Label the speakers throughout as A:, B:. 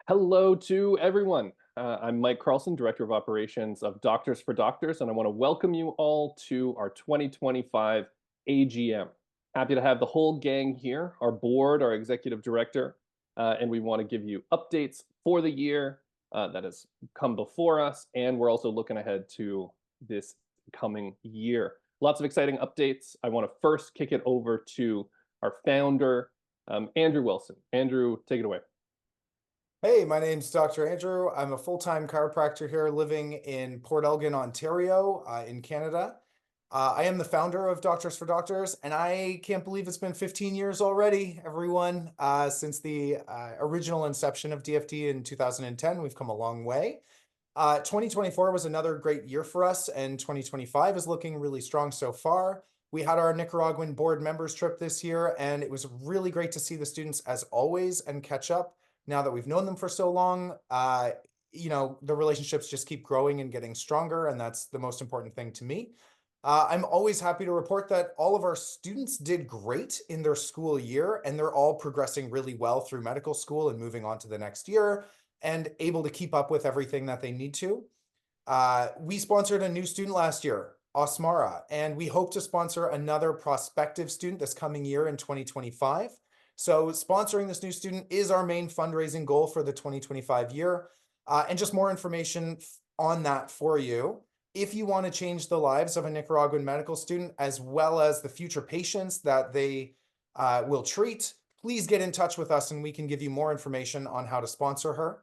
A: Hello to everyone. I'm Mike Carlson, Director of Operations of Doctors for Doctors, and I want to welcome you all to our 2025 AGM. Happy to have the whole gang here, our board, our executive director, and we want to give you updates for the year that has come before us, and we're also looking ahead to this coming year. Lots of exciting updates. I want to first kick it over to our founder, Andrew Wilson. Andrew, take it away.
B: Hey, my name's Dr. Andrew. I'm a full-time chiropractor here living in Port Elgin, Ontario, in Canada. I am the founder of Doctors for Doctors, and I can't believe it's been 15 years already, everyone, since the original inception of DFD in 2010. We've come a long way. 2024 was another great year for us, and 2025 is looking really strong so far. We had our Nicaraguan board members trip this year, and it was really great to see the students as always and catch up now that we've known them for so long. The relationships just keep growing and getting stronger, and that's the most important thing to me. I'm always happy to report that all of our students did great in their school year, and they're all progressing really well through medical school and moving on to the next year and able to keep up with everything that they need to. We sponsored a new student last year, Osmara, and we hope to sponsor another prospective student this coming year in 2025. So sponsoring this new student is our main fundraising goal for the 2025 year. And just more information on that for you. If you want to change the lives of a Nicaraguan medical student, as well as the future patients that they will treat, please get in touch with us and we can give you more information on how to sponsor her.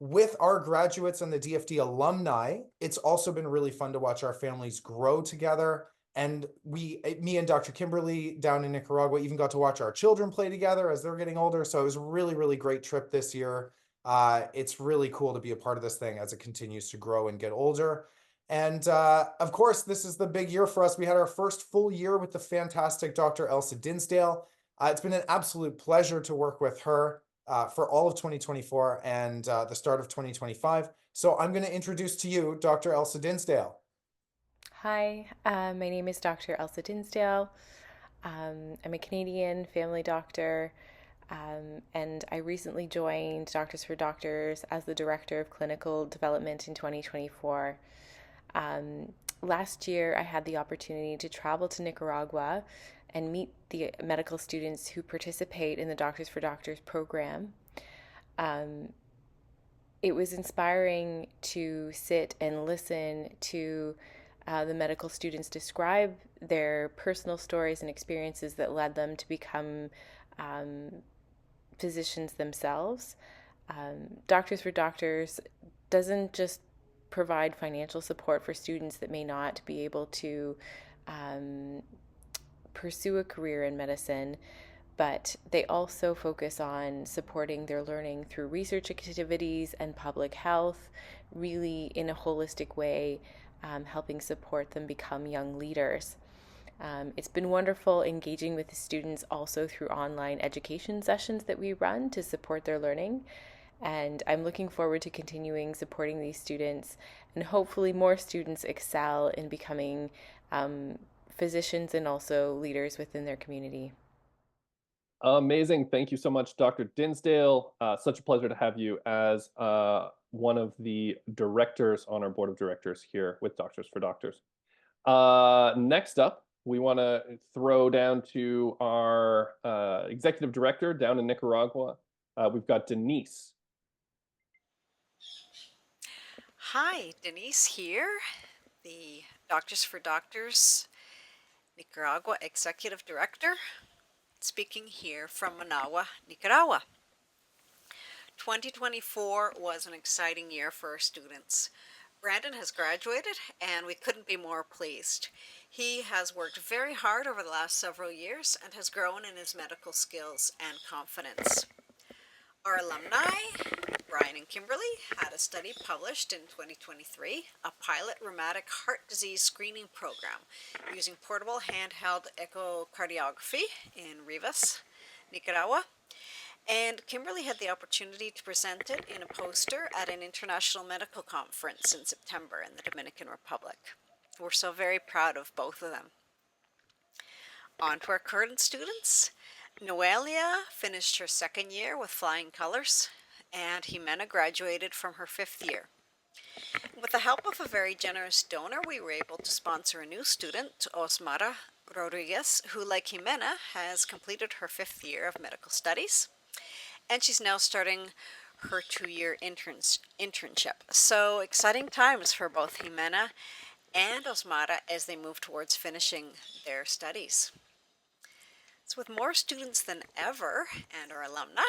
B: With our graduates and the DFD alumni, it's also been really fun to watch our families grow together. And me and Dr. Kimberly down in Nicaragua even got to watch our children play together as they're getting older. So it was a really, really great trip this year. It's really cool to be a part of this thing as it continues to grow and get older. And of course, this is the big year for us. We had our first full year with the fantastic Dr. Elsa Dinsdale. It's been an absolute pleasure to work with her for all of 2024 and the start of 2025. So I'm going to introduce to you Dr. Elsa Dinsdale.
C: Hi, my name is Dr. Elsa Dinsdale. I'm a Canadian family doctor, and I recently joined Doctors for Doctors as the Director of Clinical Development in 2024. Last year, I had the opportunity to travel to Nicaragua and meet the medical students who participate in the Doctors for Doctors program. It was inspiring to sit and listen to the medical students describe their personal stories and experiences that led them to become physicians themselves. Doctors for Doctors doesn't just provide financial support for students that may not be able to pursue a career in medicine, but they also focus on supporting their learning through research activities and public health, really in a holistic way, helping support them become young leaders. It's been wonderful engaging with the students also through online education sessions that we run to support their learning. And I'm looking forward to continuing supporting these students, and hopefully more students excel in becoming physicians and also leaders within their community.
A: Amazing. Thank you so much, Dr. Dinsdale. Such a pleasure to have you as one of the directors on our board of directors here with Doctors for Doctors. Next up, we want to throw down to our executive director down in Nicaragua. We've got Denise.
D: Hi, Denise here, the Doctors for Doctors Nicaragua Executive Director, speaking here from Managua, Nicaragua. 2024 was an exciting year for our students. Brandon has graduated and we couldn't be more pleased. He has worked very hard over the last several years and has grown in his medical skills and confidence. Our alumni, Brian and Kimberly, had a study published in 2023, a pilot rheumatic heart disease screening program using portable handheld echocardiography in Rivas, Nicaragua. And Kimberly had the opportunity to present it in a poster at an international medical conference in September in the Dominican Republic. We're so very proud of both of them. On to our current students. Noelia finished her second year with flying colors, and Jimena graduated from her 5th year. With the help of a very generous donor, we were able to sponsor a new student, Osmara Rodriguez, who, like Jimena, has completed her 5th year of medical studies, and she's now starting her 2-year internship. So exciting times for both Jimena and Osmara as they move towards finishing their studies. So with more students than ever and our alumni,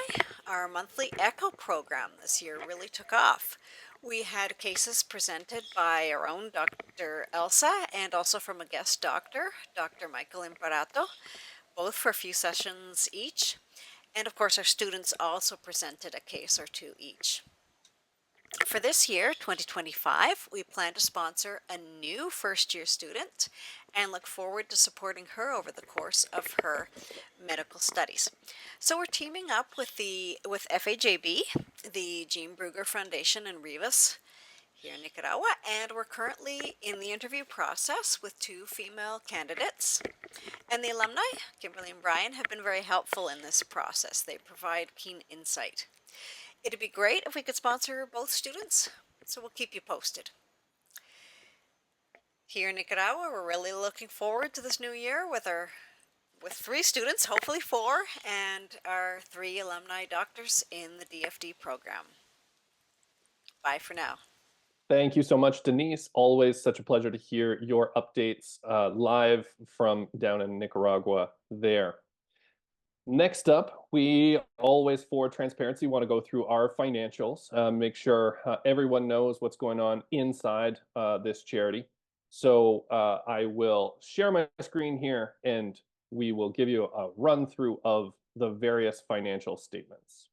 D: our monthly ECHO program this year really took off. We had cases presented by our own Dr. Elsa and also from a guest doctor, Dr. Michael Imparato, both for a few sessions each. And of course, our students also presented a case or two each. For this year, 2025, we plan to sponsor a new first-year student and look forward to supporting her over the course of her medical studies. So we're teaming up with FAJB, the Jean Brugger Foundation in Rivas here in Nicaragua, and we're currently in the interview process with 2 female candidates. And the alumni, Kimberly and Brian, have been very helpful in this process. They provide keen insight. It'd be great if we could sponsor both students, so we'll keep you posted. Here in Nicaragua, we're really looking forward to this new year with 3 students, hopefully 4, and our 3 alumni doctors in the DFD program. Bye for now.
A: Thank you so much, Denise. Always such a pleasure to hear your updates live from down in Nicaragua there. Next up, we always, for transparency, want to go through our financials, make sure everyone knows what's going on inside this charity. So I will share my screen here and we will give you a run through of the various financial statements.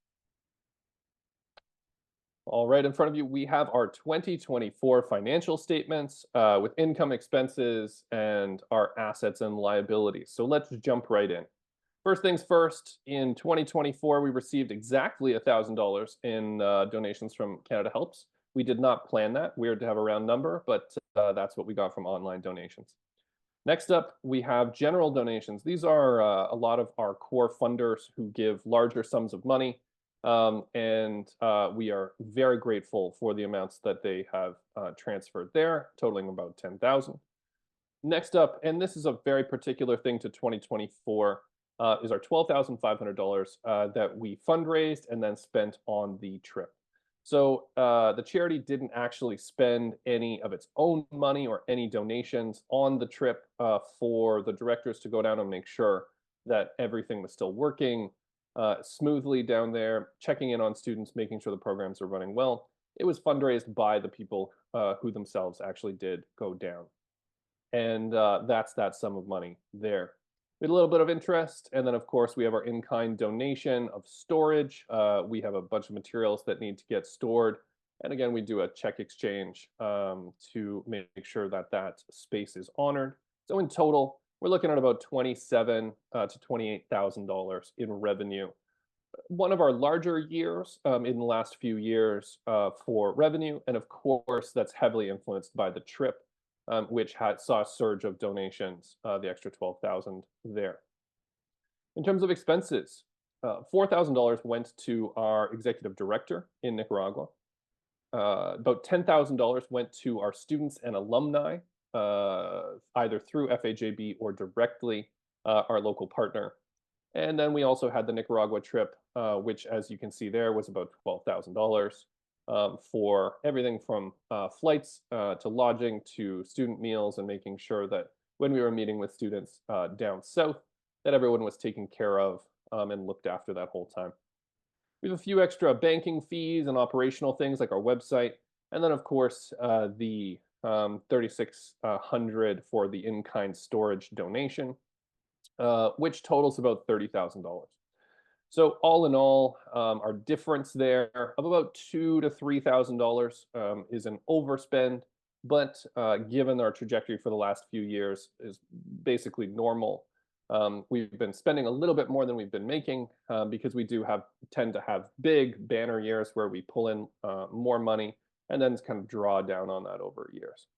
A: All right, in front of you, we have our 2024 financial statements with income, expenses, and our assets and liabilities. So let's jump right in. First things first, in 2024, we received exactly $1,000 in donations from Canada Helps. We did not plan that. Weird to have a round number, but that's what we got from online donations. Next up, we have general donations. These are a lot of our core funders who give larger sums of money, and we are very grateful for the amounts that they have transferred there, totaling about $10,000. Next up, and this is a very particular thing to 2024, is our $12,500 that we fundraised and then spent on the trip. So the charity didn't actually spend any of its own money or any donations on the trip for the directors to go down and make sure that everything was still working smoothly down there, checking in on students, making sure the programs are running well. It was fundraised by the people who themselves actually did go down. And that's that sum of money there. We had a little bit of interest, and then of course we have our in-kind donation of storage. We have a bunch of materials that need to get stored, and again we do a check exchange to make sure that that space is honored. So in total, we're looking at about $27,000 to $28,000 in revenue. One of our larger years in the last few years for revenue, and of course that's heavily influenced by the trip, which saw a surge of donations, the extra $12,000 there. In terms of expenses, $4,000 went to our executive director in Nicaragua. About $10,000 went to our students and alumni, either through FAJB or directly our local partner. And then we also had the Nicaragua trip, which, as you can see there, was about $12,000. For everything from flights to lodging to student meals, and making sure that when we were meeting with students down south, that everyone was taken care of and looked after that whole time. We have a few extra banking fees and operational things like our website, and then of course the $3,600 for the in-kind storage donation, which totals about $30,000. So all in all, our difference there of about $2,000 to $3,000 is an overspend, but given our trajectory for the last few years is basically normal. We've been spending a little bit more than we've been making because we do tend to have big banner years where we pull in more money and then kind of draw down on that over years.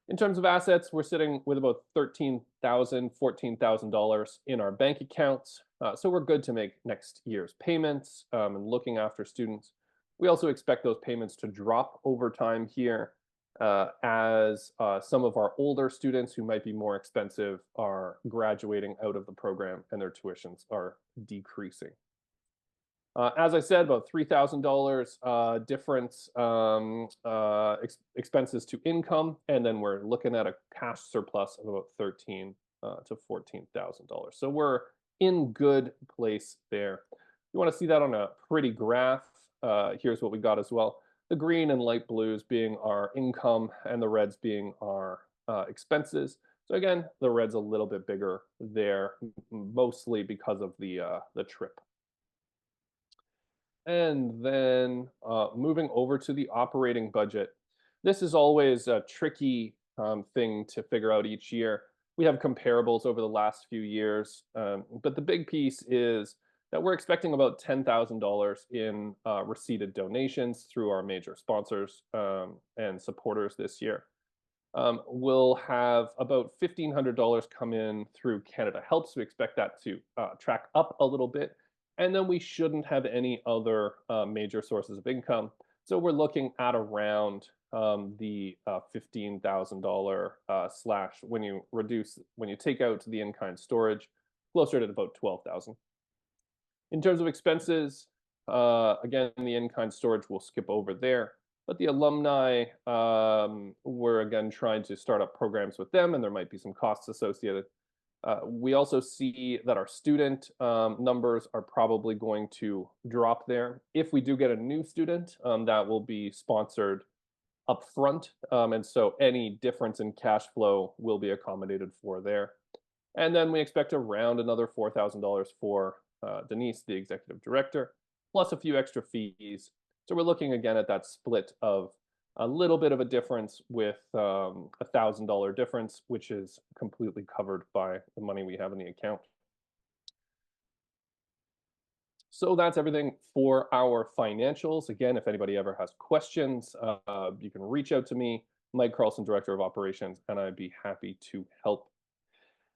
A: In terms of assets, we're sitting with about $13,000, $14,000 in our bank accounts. So we're good to make next year's payments and looking after students. We also expect those payments to drop over time here as some of our older students who might be more expensive are graduating out of the program and their tuitions are decreasing. As I said, about $3,000 difference expenses to income, and then we're looking at a cash surplus of about $13,000 to $14,000. So we're in good place there. You want to see that on a pretty graph? Here's what we got as well. The green and light blues being our income, and the reds being our expenses. So again, the red's a little bit bigger there, mostly because of the trip. And then moving over to the operating budget. This is always a tricky thing to figure out each year. We have comparables over the last few years, but the big piece is that we're expecting about $10,000 in receipted donations through our major sponsors and supporters this year. We'll have about $1,500 come in through Canada Helps. We expect that to track up a little bit. And then we shouldn't have any other major sources of income. So we're looking at around the $15,000 slash when you take out the in-kind storage, closer to about 12,000. In terms of expenses, again, the in-kind storage will skip over there. But the alumni, we're again trying to start up programs with them, and there might be some costs associated. We also see that our student numbers are probably going to drop there. If we do get a new student, that will be sponsored upfront, and so any difference in cash flow will be accommodated for there. And then we expect around another $4,000 for Denise, the executive director, plus a few extra fees. So we're looking again at that split of a little bit of a difference with $1,000 difference, which is completely covered by the money we have in the account. So that's everything for our financials. Again, if anybody ever has questions, you can reach out to me, Mike Carlson, Director of Operations, and I'd be happy to help.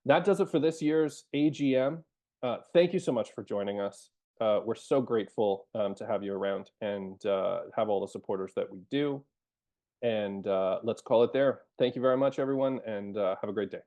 A: That does it for this year's AGM. Thank you so much for joining us. We're so grateful to have you around and have all the supporters that we do. And let's call it there. Thank you very much, everyone, and have a great day.